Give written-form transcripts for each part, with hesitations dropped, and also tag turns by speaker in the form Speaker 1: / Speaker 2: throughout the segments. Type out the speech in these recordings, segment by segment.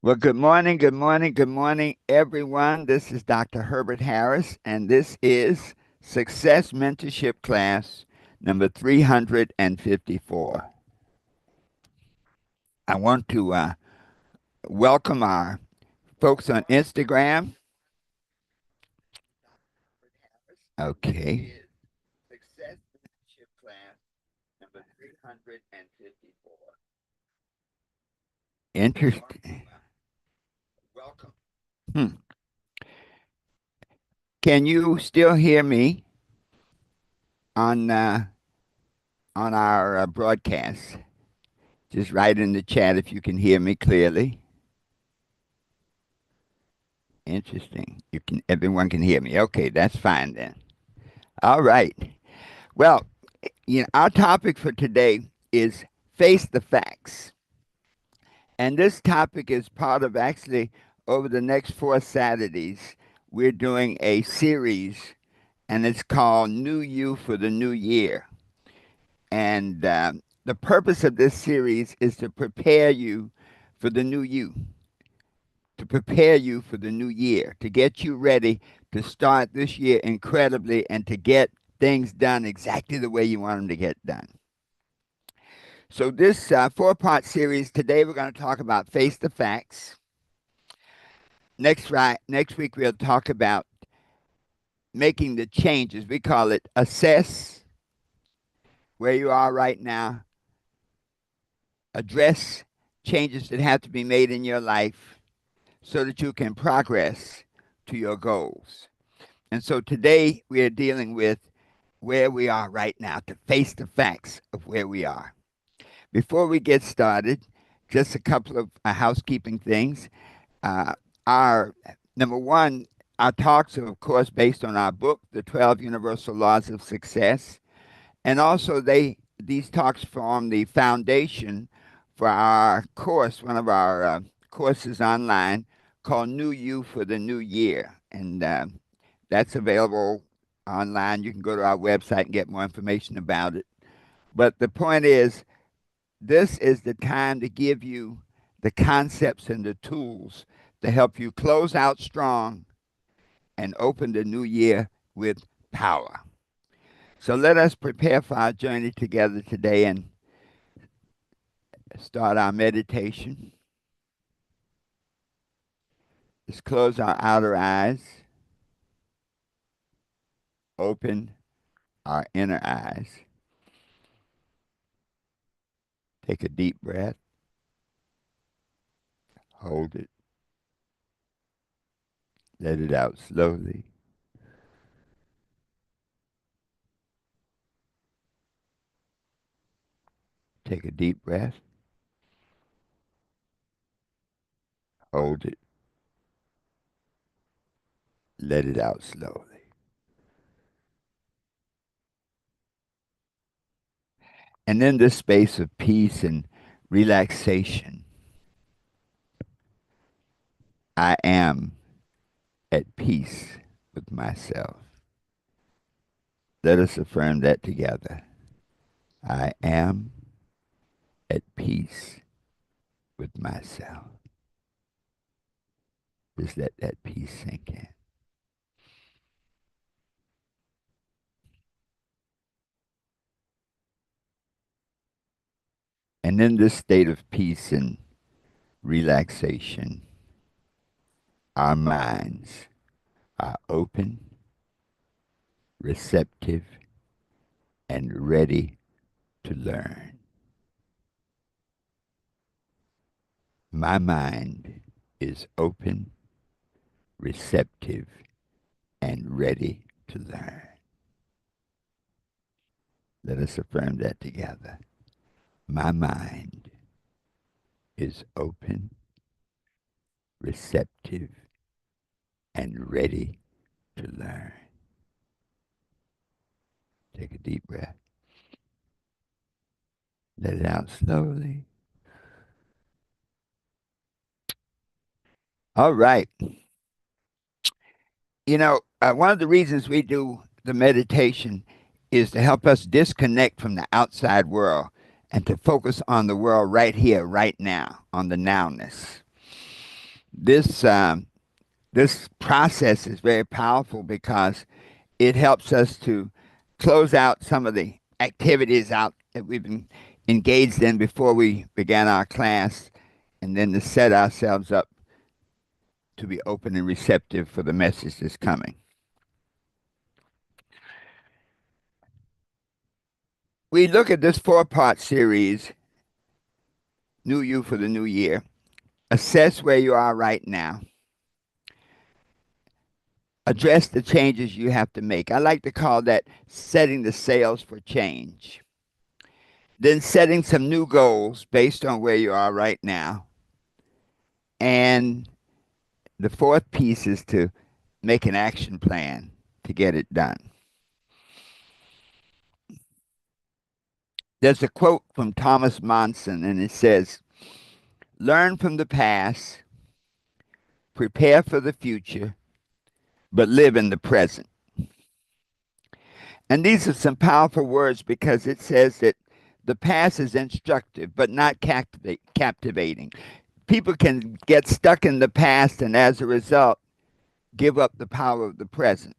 Speaker 1: Well, good morning, good morning, good morning, everyone. This is Dr. Herbert Harris, and this is Success Mentorship Class number 354. I want to welcome our folks on Instagram. Okay. Success Mentorship Class number 354. Interesting. Welcome. Hmm. Can you still hear me on uh, on our broadcast? Just write in the chat if you can hear me clearly. Interesting. Everyone can hear me. Okay, that's fine then. All right. Well, our topic for today is face the facts. And this topic is part of actually over the next 4 Saturdays, we're doing a series and it's called New You for the New Year. And the purpose of this series is to prepare you for the new you, to prepare you for the new year, to get you ready to start this year incredibly and to get things done exactly the way you want them to get done. So, this 4 part series today, we're going to talk about face the facts. Next week, we'll talk about making the changes. We call it assess where you are right now, address changes that have to be made in your life so that you can progress to your goals. And so today we are dealing with where we are right now, to face the facts of where we are. Before we get started, just a couple of housekeeping things. Uh, our number one, our talks are of course based on our book, The 12 Universal Laws of Success, and also these talks form the foundation for our course, one of our courses online called New You for the New Year, and that's available online. You can go to our website and get more information about it. But the point is, this is the time to give you the concepts and the tools to help you close out strong and open the new year with power. So let us prepare for our journey together today and start our meditation. Let's close our outer eyes, open our inner eyes. Take a deep breath, hold it, let it out slowly. Take a deep breath, hold it, let it out slowly. And in this space of peace and relaxation, I am at peace with myself. Let us affirm that together. I am at peace with myself. Just let that peace sink in. And in this state of peace and relaxation, our minds are open, receptive, and ready to learn. My mind is open, receptive, and ready to learn. Let us affirm that together. My mind is open, receptive, and ready to learn. Take a deep breath. Let it out slowly. All right. One of the reasons we do the meditation is to help us disconnect from the outside world and to focus on the world right here, right now, on the nowness. This this process is very powerful because it helps us to close out some of the activities out that we've been engaged in before we began our class, and then to set ourselves up to be open and receptive for the message that's coming. We look at this four-part series, New You for the New Year. Assess where you are right now. Address the changes you have to make. I like to call that setting the sails for change. Then setting some new goals based on where you are right now. And the fourth piece is to make an action plan to get it done. There's a quote from Thomas Monson, and it says, learn from the past, prepare for the future, but live in the present. And these are some powerful words because it says that the past is instructive, but not captivating. People can get stuck in the past and as a result, give up the power of the present.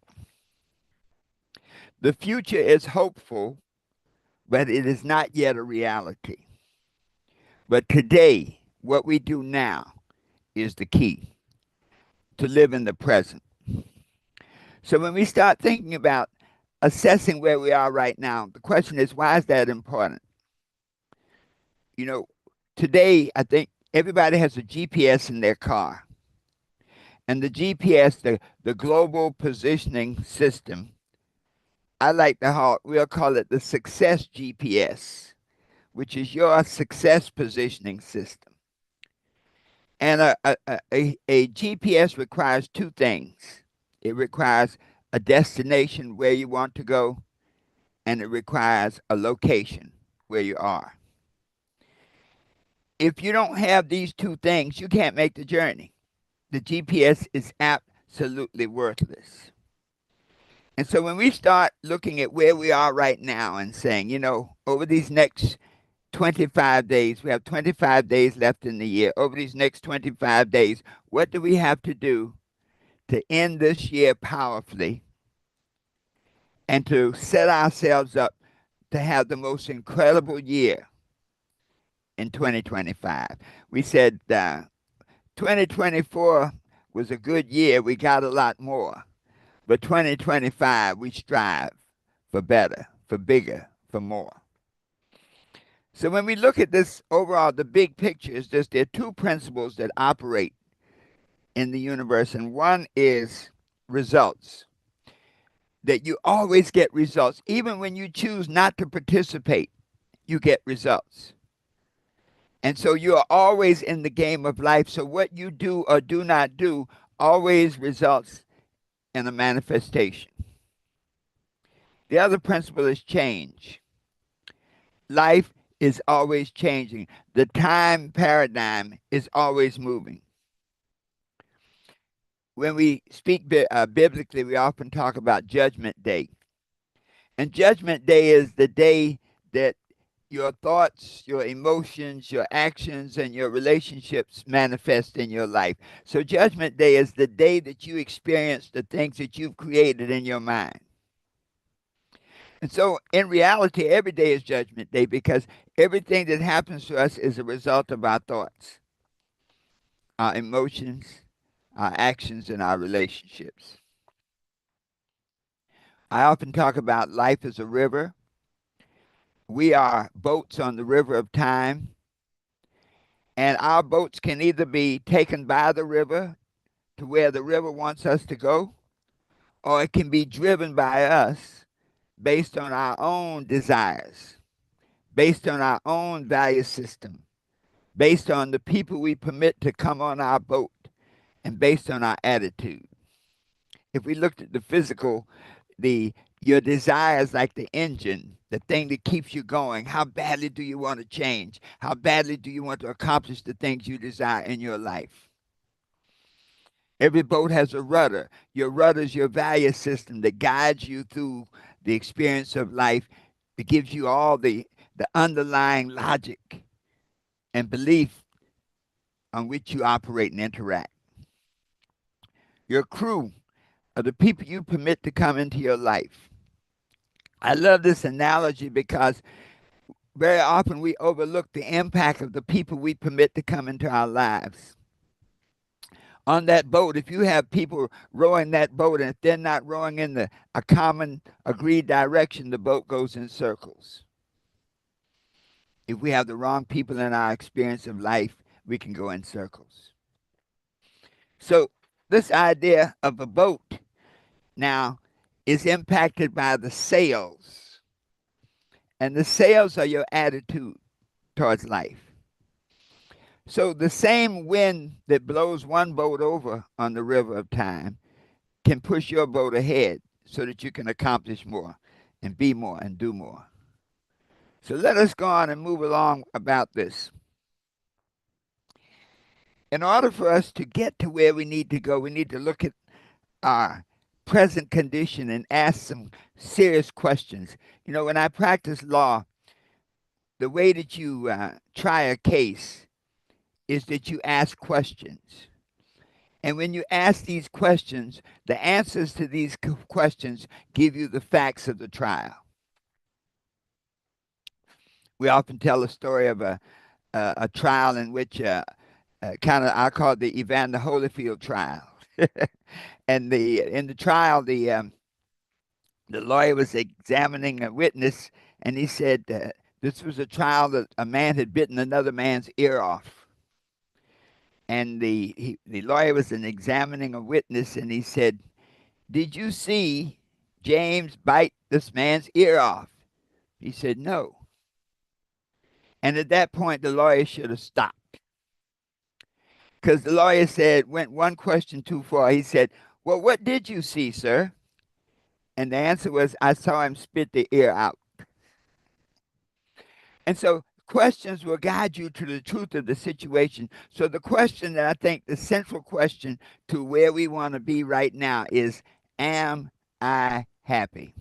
Speaker 1: The future is hopeful, but it is not yet a reality. But today, what we do now is the key to live in the present. So when we start thinking about assessing where we are right now, the question is, why is that important? You know, today, I think everybody has a GPS in their car. And the GPS, the global positioning system, we'll call it the success GPS, which is your success positioning system. And a GPS requires two things. It requires a destination where you want to go, and it requires a location where you are. If you don't have these two things, you can't make the journey. The GPS is absolutely worthless. And so when we start looking at where we are right now and saying, over these next 25 days, we have 25 days left in the year. Over these next 25 days, what do we have to do to end this year powerfully and to set ourselves up to have the most incredible year in 2025? We said 2024 was a good year. We got a lot more. But 2025, we strive for better, for bigger, for more. So when we look at this overall, the big picture is just there are two principles that operate in the universe, and one is results. That you always get results. Even when you choose not to participate, you get results. And so you are always in the game of life. So what you do or do not do always results in a manifestation. The other principle is change. Life is always changing. The time paradigm is always moving. When we speak biblically, we often talk about Judgment Day. And Judgment Day is the day that your thoughts, your emotions, your actions, and your relationships manifest in your life. So Judgment Day is the day that you experience the things that you've created in your mind. And so in reality, every day is Judgment Day because everything that happens to us is a result of our thoughts, our emotions, our actions, and our relationships. I often talk about life as a river. We are boats on the river of time, and our boats can either be taken by the river to where the river wants us to go, or it can be driven by us based on our own desires, based on our own value system, based on the people we permit to come on our boat, and based on our attitude. If we looked at the physical, your desires like the engine, the thing that keeps you going. How badly do you want to change? How badly do you want to accomplish the things you desire in your life? Every boat has a rudder. Your rudder is your value system that guides you through the experience of life. It gives you all the underlying logic and belief on which you operate and interact. Your crew are the people you permit to come into your life. I love this analogy because very often we overlook the impact of the people we permit to come into our lives. On that boat, if you have people rowing that boat and if they're not rowing in a common agreed direction, the boat goes in circles. If we have the wrong people in our experience of life, we can go in circles. So, this idea of a boat now is impacted by the sails, and the sails are your attitude towards life. So, the same wind that blows one boat over on the river of time can push your boat ahead so that you can accomplish more and be more and do more. So, let us go on and move along about this. In order for us to get to where we need to go, we need to look at our present condition and ask some serious questions. You know, when I practice law, the way that you try a case is that you ask questions. And when you ask these questions, the answers to these questions give you the facts of the trial. We often tell a story of a trial in which kind of I call it the Evander Holyfield trial. And in the trial, the lawyer was examining a witness, and he said this was a trial that a man had bitten another man's ear off. And the lawyer was examining a witness, and he said, "Did you see James bite this man's ear off?" He said, "No." And at that point, the lawyer should have stopped because the lawyer said, went one question too far. He said, "Well, what did you see, sir?" And the answer was, "I saw him spit the ear out." And so questions will guide you to the truth of the situation. So the question that I think the central question to where we want to be right now is, am I happy?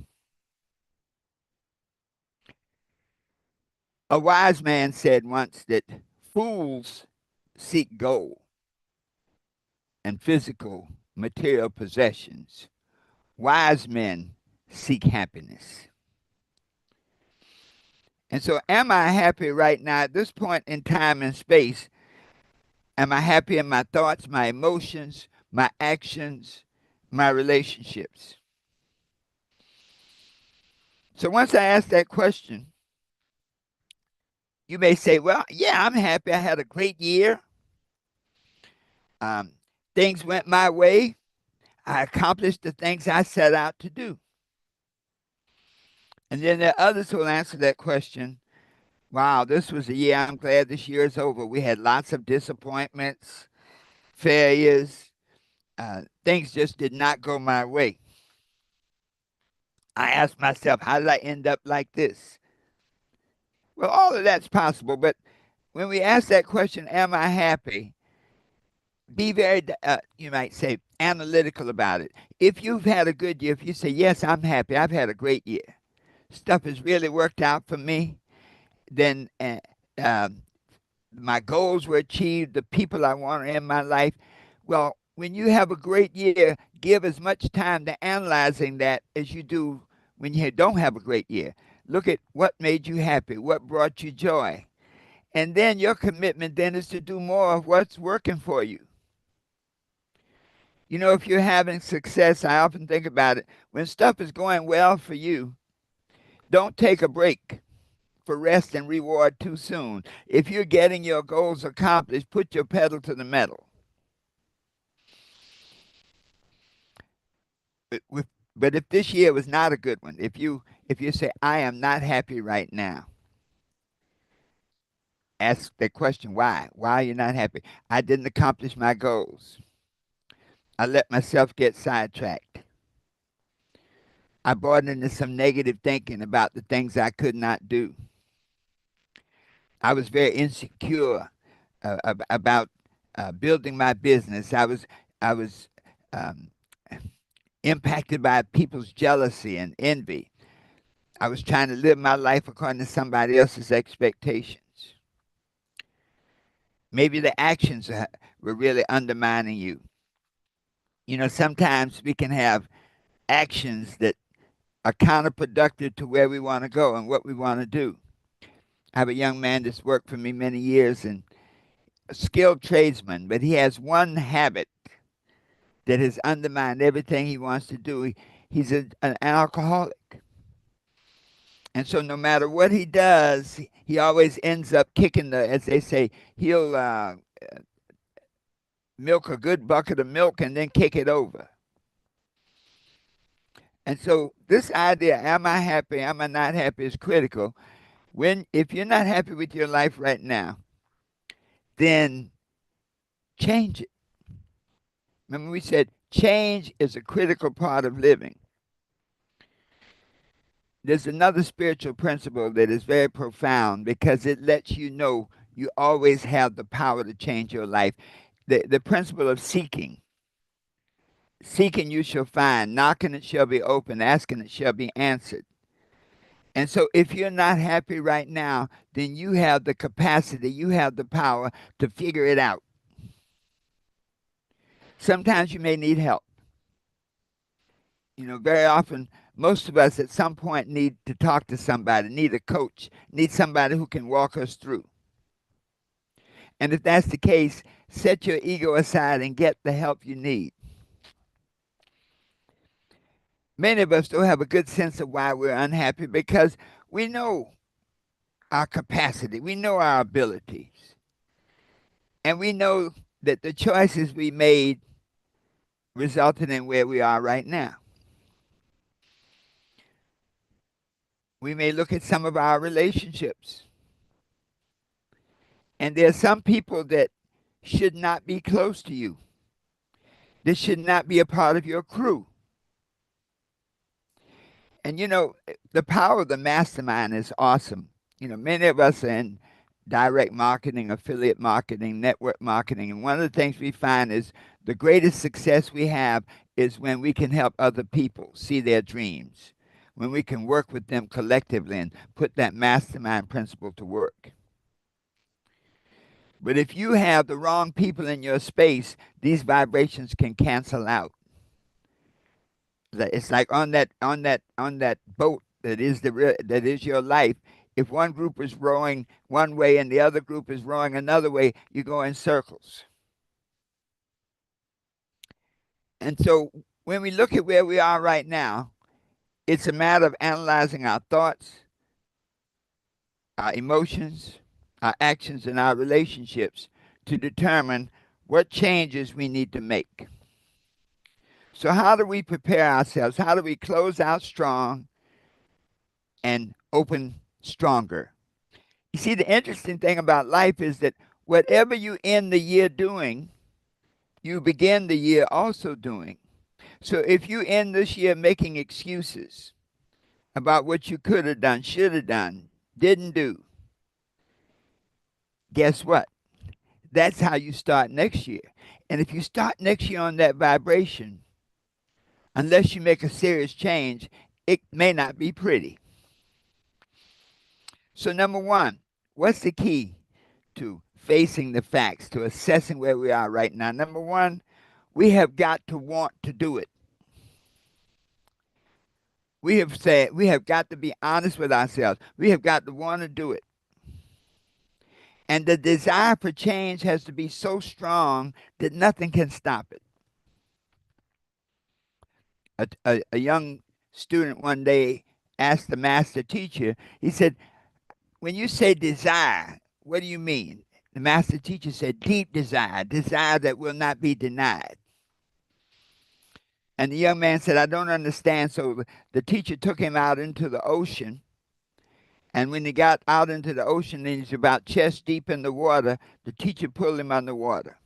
Speaker 1: A wise man said once that fools seek gold and physical material possessions. Wise men seek happiness. And so, am I happy right now at this point in time and space? Am I happy in my thoughts, my emotions, my actions, my relationships? So, once I ask that question, you may say, "Well, yeah, I'm happy. I had a great year. Um, things went my way. I accomplished the things I set out to do." And then there are others who will answer that question. "Wow, this was a year. I'm glad this year is over. We had lots of disappointments, failures. Things just did not go my way." I asked myself, how did I end up like this? Well, all of that's possible, but when we ask that question, am I happy? Be very, you might say, analytical about it. If you've had a good year, if you say, yes, I'm happy, I've had a great year, stuff has really worked out for me, then um, my goals were achieved, the people I want in my life. Well, when you have a great year, give as much time to analyzing that as you do when you don't have a great year. Look at what made you happy, what brought you joy. And then your commitment then is to do more of what's working for you. You know, if you're having success, I often think about it. When stuff is going well for you, don't take a break for rest and reward too soon. If you're getting your goals accomplished, put your pedal to the metal. With, but if this year was not a good one, if you say I am not happy right now, ask the question why? Why are you not happy? I didn't accomplish my goals. I let myself get sidetracked. I bought into some negative thinking about the things I could not do. I was very insecure about building my business. I was um, impacted by people's jealousy and envy. I was trying to live my life according to somebody else's expectations. Maybe the actions were really undermining you. Sometimes we can have actions that are counterproductive to where we want to go and what we want to do. I have a young man that's worked for me many years and a skilled tradesman, but he has one habit that has undermined everything he wants to do. He's an alcoholic. And so no matter what he does, he always ends up kicking as they say, he'll milk a good bucket of milk and then kick it over. And so this idea, am I happy, am I not happy, is critical. If you're not happy with your life right now, then change it. Remember we said change is a critical part of living. There's another spiritual principle that is very profound because it lets you know you always have the power to change your life. The principle of seeking. Seeking you shall find, knocking it shall be opened, asking it shall be answered. And so if you're not happy right now, then you have the capacity, you have the power to figure it out. Sometimes you may need help. Very often, most of us at some point need to talk to somebody, need a coach, need somebody who can walk us through. And if that's the case, set your ego aside and get the help you need. Many of us don't have a good sense of why we're unhappy because we know our capacity, we know our abilities, and we know that the choices we made resulted in where we are right now. We may look at some of our relationships, and there are some people that should not be close to you. This should not be a part of your crew. And the power of the mastermind is awesome. Many of us are in direct marketing, affiliate marketing, network marketing. And one of the things we find is the greatest success we have is when we can help other people see their dreams, when we can work with them collectively and put that mastermind principle to work. But if you have the wrong people in your space, these vibrations can cancel out. It's like on that boat that is your life. If one group is rowing one way and the other group is rowing another way, you go in circles. And so when we look at where we are right now, it's a matter of analyzing our thoughts, our emotions, our actions, and our relationships to determine what changes we need to make. So how do we prepare ourselves? How do we close out strong and open stronger? You see, the interesting thing about life is that whatever you end the year doing, you begin the year also doing. So if you end this year making excuses about what you could have done, should have done, didn't do, guess what? That's how you start next year. And if you start next year on that vibration, unless you make a serious change, it may not be pretty. So, number one, what's the key to facing the facts, to assessing where we are right now? Number one, we have got to want to do it. We have said we have got to be honest with ourselves. We have got to want to do it. And the desire for change has to be so strong that nothing can stop it. A young student one day asked the master teacher, he said, when you say desire, what do you mean? The master teacher said, deep desire, desire that will not be denied. And the young man said, I don't understand. So the teacher took him out into the ocean. And when he got out into the ocean and he's about chest deep in the water, the teacher pulled him underwater.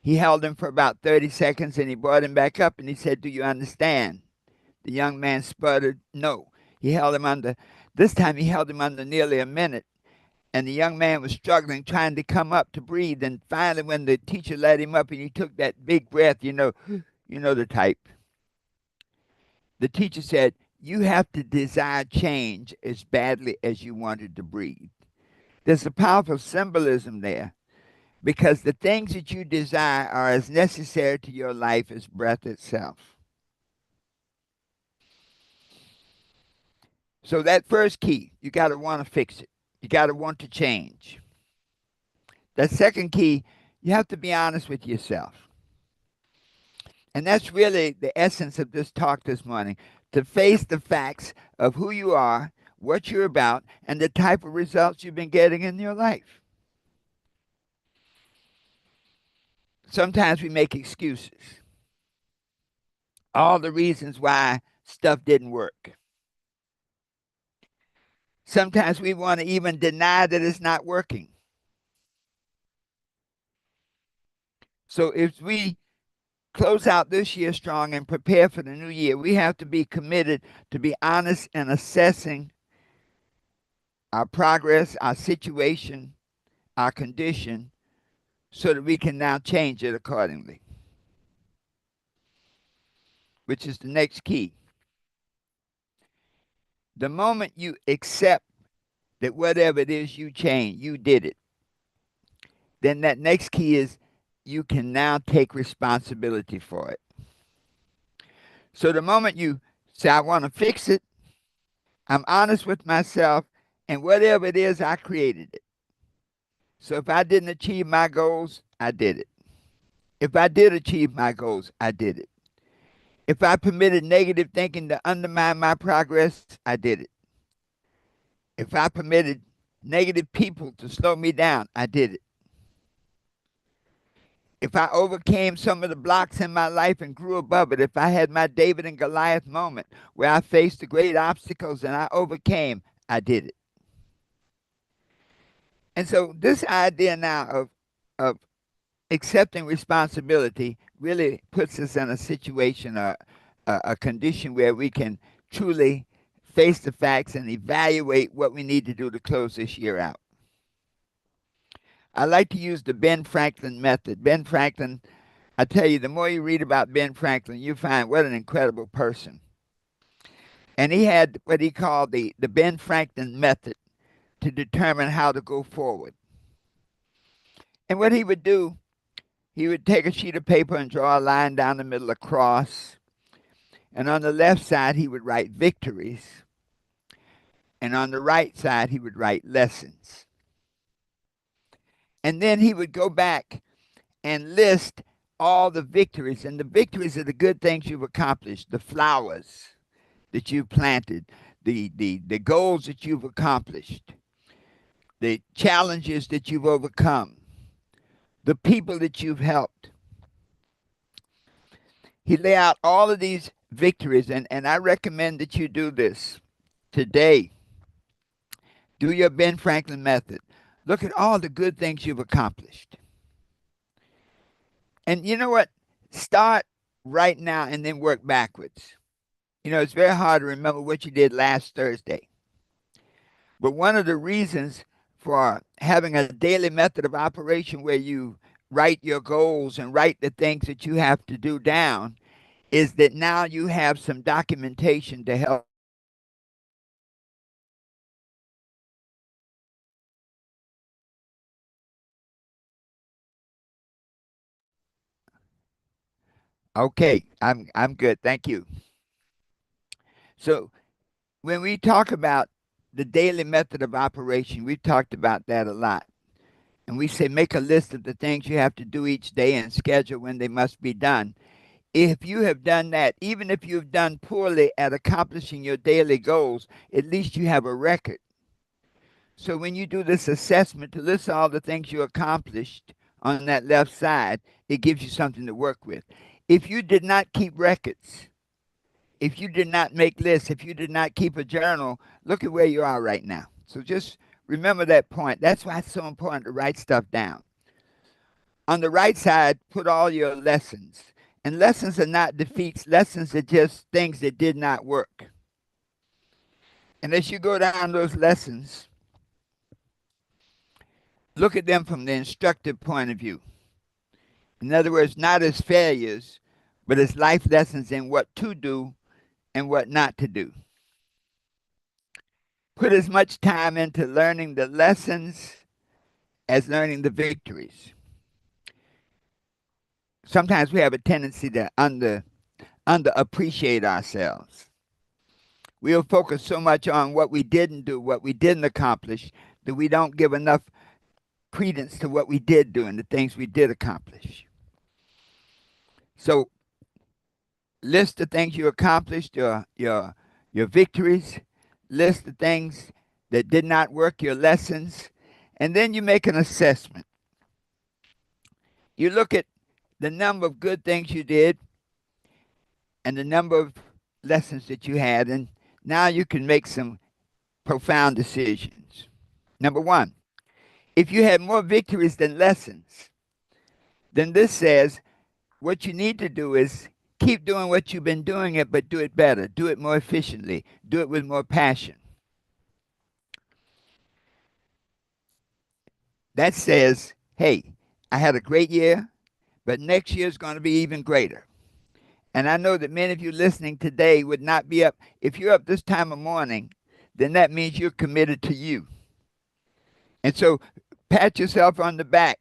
Speaker 1: He held him for about 30 seconds and he brought him back up and he said, do you understand? The young man sputtered, no. He held him under, this time he held him under nearly a minute. And the young man was struggling, trying to come up to breathe. And finally, when the teacher let him up and he took that big breath, you know the type. The teacher said, you have to desire change as badly as you wanted to breathe. There's a powerful symbolism there. because the things that you desire are as necessary to your life as breath itself. So that first key, you got to want to fix it. You got to want to change. That second key, you have to be honest with yourself. And that's really the essence of this talk this morning, to face the facts of who you are, what you're about, and the type of results you've been getting in your life. Sometimes we make excuses, all the reasons why stuff didn't work. Sometimes we want to even deny that it's not working. So if we close out this year strong and prepare for the new year, we have to be committed to be honest in assessing our progress, our situation, our condition, so that we can now change it accordingly, which is the next key. The moment you accept that whatever it is you change, you did it, then that next key is you can now take responsibility for it. So the moment you say, I want to fix it, I'm honest with myself, and whatever it is, I created it. So if I didn't achieve my goals, I did it. If I did achieve my goals, I did it. If I permitted negative thinking to undermine my progress, I did it. If I permitted negative people to slow me down, I did it. If I overcame some of the blocks in my life and grew above it, if I had my David and Goliath moment where I faced the great obstacles and I overcame, I did it. And so this idea now of accepting responsibility really puts us in a situation, a condition where we can truly face the facts and evaluate what we need to do to close this year out. I like to use the Ben Franklin method. Ben Franklin, I tell you, the more you read about Ben Franklin, you find what an incredible person. And he had what he called the Ben Franklin method to determine how to go forward. And what he would do, he would take a sheet of paper and draw a line down the middle, a cross. And on the left side, he would write victories. And on the right side, he would write lessons. And then he would go back and list all the victories. And the victories are the good things you've accomplished, the flowers that you've planted, the goals that you've accomplished, the challenges that you've overcome, the people that you've helped. He lay out all of these victories, and I recommend that you do this today. Do your Ben Franklin method. Look at all the good things you've accomplished. And you know what? Start right now and then work backwards. You know, it's very hard to remember what you did last Thursday. But one of the reasons for having a daily method of operation where you write your goals and write the things that you have to do down is that now you have some documentation to help. Okay, I'm good. Thank you. So when we talk about the daily method of operation, we've talked about that a lot. And we say make a list of the things you have to do each day and schedule when they must be done. If you have done that, even if you've done poorly at accomplishing your daily goals, at least you have a record. So when you do this assessment to list all the things you accomplished on that left side, it gives you something to work with. If you did not keep records, if you did not make lists, if you did not keep a journal, look at where you are right now. So just remember that point. That's why it's so important to write stuff down. On the right side, put all your lessons. And lessons are not defeats, lessons are just things that did not work. And as you go down those lessons, look at them from the instructive point of view. In other words, not as failures, but as life lessons in what to do and what not to do. Put as much time into learning the lessons as learning the victories. Sometimes we have a tendency to underappreciate ourselves. We'll focus so much on what we didn't do, what we didn't accomplish, that we don't give enough credence to what we did do and the things we did accomplish. So list the things you accomplished, your victories, list the things that did not work, your lessons, and then you make an assessment. You look at the number of good things you did and the number of lessons that you had, and now you can make some profound decisions. Number one, if you had more victories than lessons, then this says what you need to do is keep doing what you've been doing it, but do it better, do it more efficiently, do it with more passion. That says, hey, I had a great year, but next year is going to be even greater. And I know that many of you listening today would not be up. If you're up this time of morning, then that means you're committed to you. And so pat yourself on the back.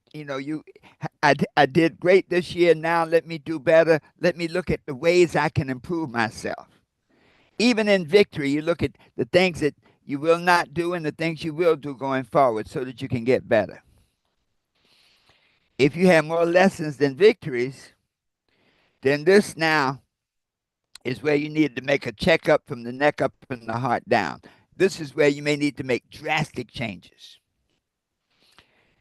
Speaker 1: I did great this year. Now let me do better. Let me look at the ways I can improve myself. Even in victory, you look at the things that you will not do and the things you will do going forward so that you can get better. If you have more lessons than victories, then this now is where you need to make a checkup from the neck up and the heart down. This is where you may need to make drastic changes.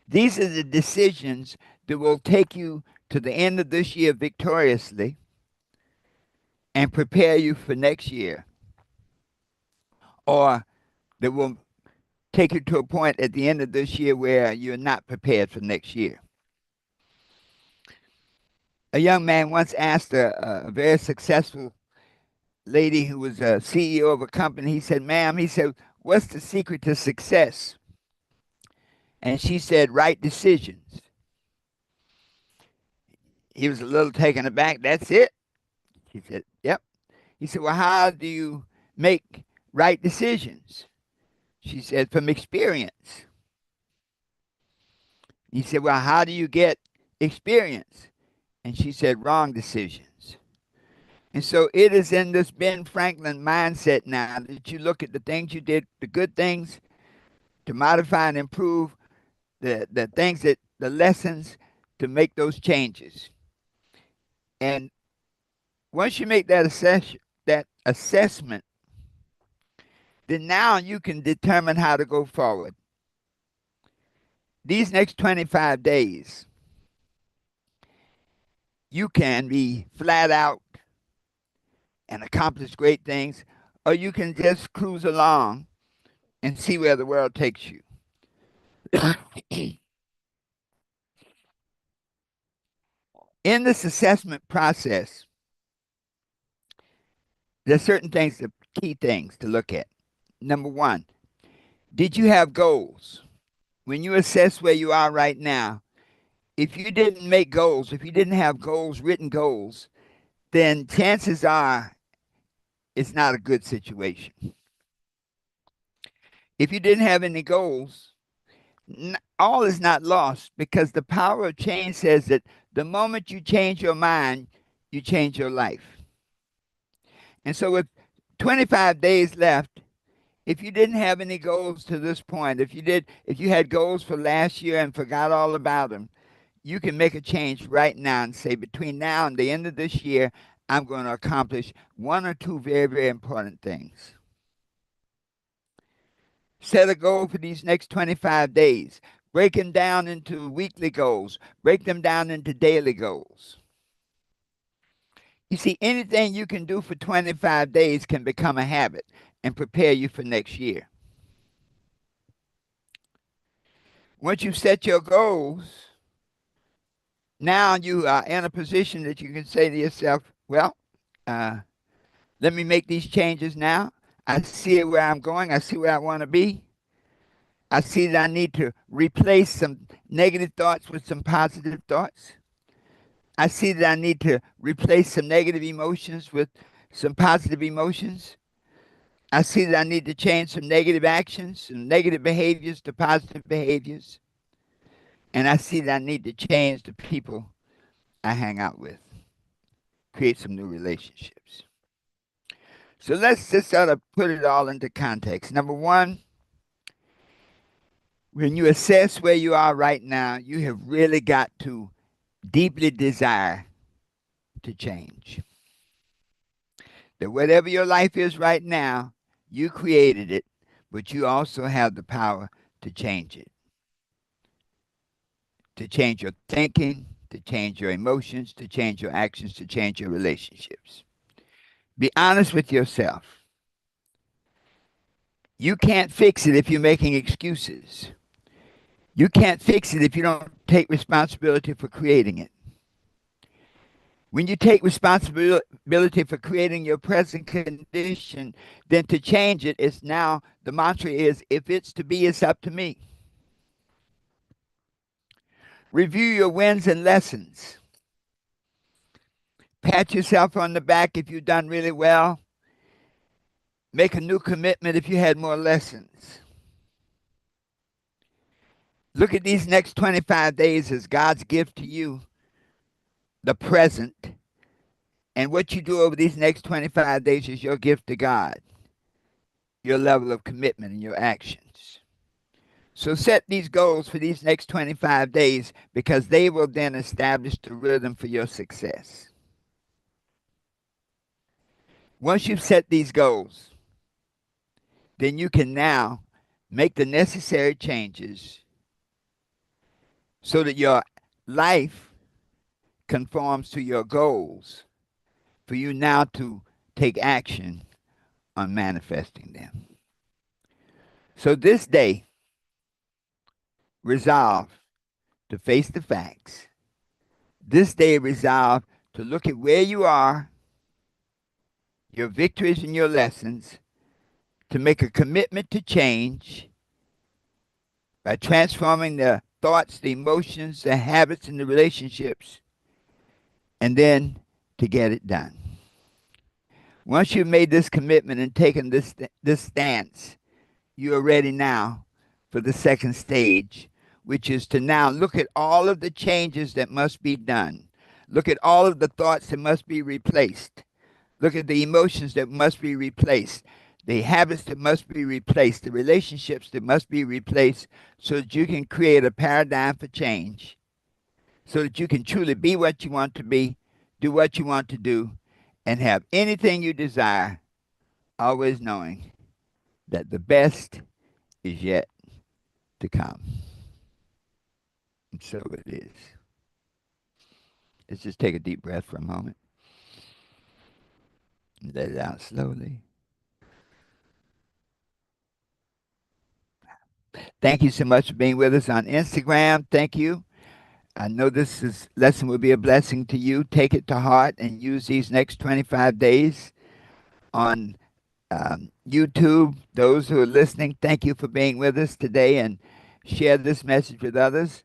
Speaker 1: These are the decisions that will take you to the end of this year victoriously and prepare you for next year, or that will take you to a point at the end of this year where you're not prepared for next year. A young man once asked a very successful lady who was a CEO of a company, he said, ma'am, he said, what's the secret to success? And she said, right decisions. He was a little taken aback. That's it? She said, yep. He said, well, how do you make right decisions? She said, from experience. He said, well, how do you get experience? And she said, wrong decisions. And so it is in this Ben Franklin mindset now that you look at the things you did, the good things, to modify and improve, the things that, the lessons to make those changes. And once you make that assessment, then now you can determine how to go forward. These next 25 days, you can be flat out and accomplish great things, or you can just cruise along and see where the world takes you. In this assessment process, there's certain things, the key things to look at. Number one, did you have goals? When you assess where you are right now, if you didn't make goals, if you didn't have goals, written goals, then chances are it's not a good situation. If you didn't have any goals, all is not lost, because the power of change says that the moment you change your mind, you change your life. And so with 25 days left, if you didn't have any goals to this point, if you had goals for last year and forgot all about them, you can make a change right now and say, between now and the end of this year, I'm going to accomplish one or two very, very important things. Set a goal for these next 25 days. Break them down into weekly goals. Break them down into daily goals. You see, anything you can do for 25 days can become a habit and prepare you for next year. Once you've set your goals, now you are in a position that you can say to yourself, well, let me make these changes now. I see where I'm going. I see where I want to be. I see that I need to replace some negative thoughts with some positive thoughts. I see that I need to replace some negative emotions with some positive emotions. I see that I need to change some negative actions, some negative behaviors to positive behaviors. And I see that I need to change the people I hang out with, create some new relationships. So let's just sort of put it all into context. Number one, when you assess where you are right now, you have really got to deeply desire to change. That whatever your life is right now, you created it, but you also have the power to change it, to change your thinking, to change your emotions, to change your actions, to change your relationships. Be honest with yourself. You can't fix it if you're making excuses. You can't fix it if you don't take responsibility for creating it. When you take responsibility for creating your present condition, then to change it is now the mantra is if it's to be, it's up to me. Review your wins and lessons. Pat yourself on the back if you've done really well. Make a new commitment if you had more lessons. Look at these next 25 days as God's gift to you, the present. And what you do over these next 25 days is your gift to God, your level of commitment and your actions. So set these goals for these next 25 days because they will then establish the rhythm for your success. Once you've set these goals, then you can now make the necessary changes so that your life conforms to your goals for you now to take action on manifesting them. So this day, resolve to face the facts. This day, resolve to look at where you are, your victories and your lessons, to make a commitment to change by transforming the thoughts, the emotions, the habits, and the relationships, and then to get it done. Once you've made this commitment and taken this stance, you are ready now for the second stage, which is to now look at all of the changes that must be done. Look at all of the thoughts that must be replaced. Look at the emotions that must be replaced, the habits that must be replaced, the relationships that must be replaced so that you can create a paradigm for change, so that you can truly be what you want to be, do what you want to do, and have anything you desire, always knowing that the best is yet to come. And so it is. Let's just take a deep breath for a moment and let it out slowly. Thank you so much for being with us on Instagram. Thank you. I know lesson will be a blessing to you. Take it to heart and use these next 25 days on YouTube. Those who are listening, thank you for being with us today and share this message with others.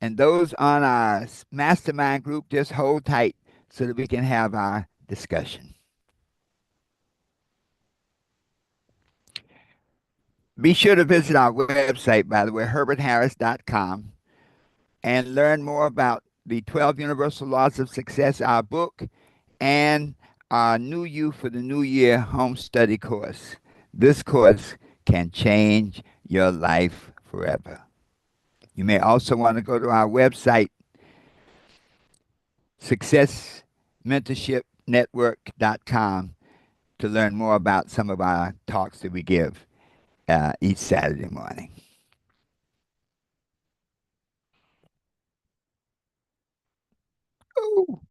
Speaker 1: And those on our mastermind group, just hold tight so that we can have our discussion. Be sure to visit our website, by the way, herbertharris.com, and learn more about the 12 Universal Laws of Success, our book, and our New You for the New Year home study course. This course can change your life forever. You may also want to go to our website, successmentorshipnetwork.com, to learn more about some of our talks that we give each Saturday morning. Ooh.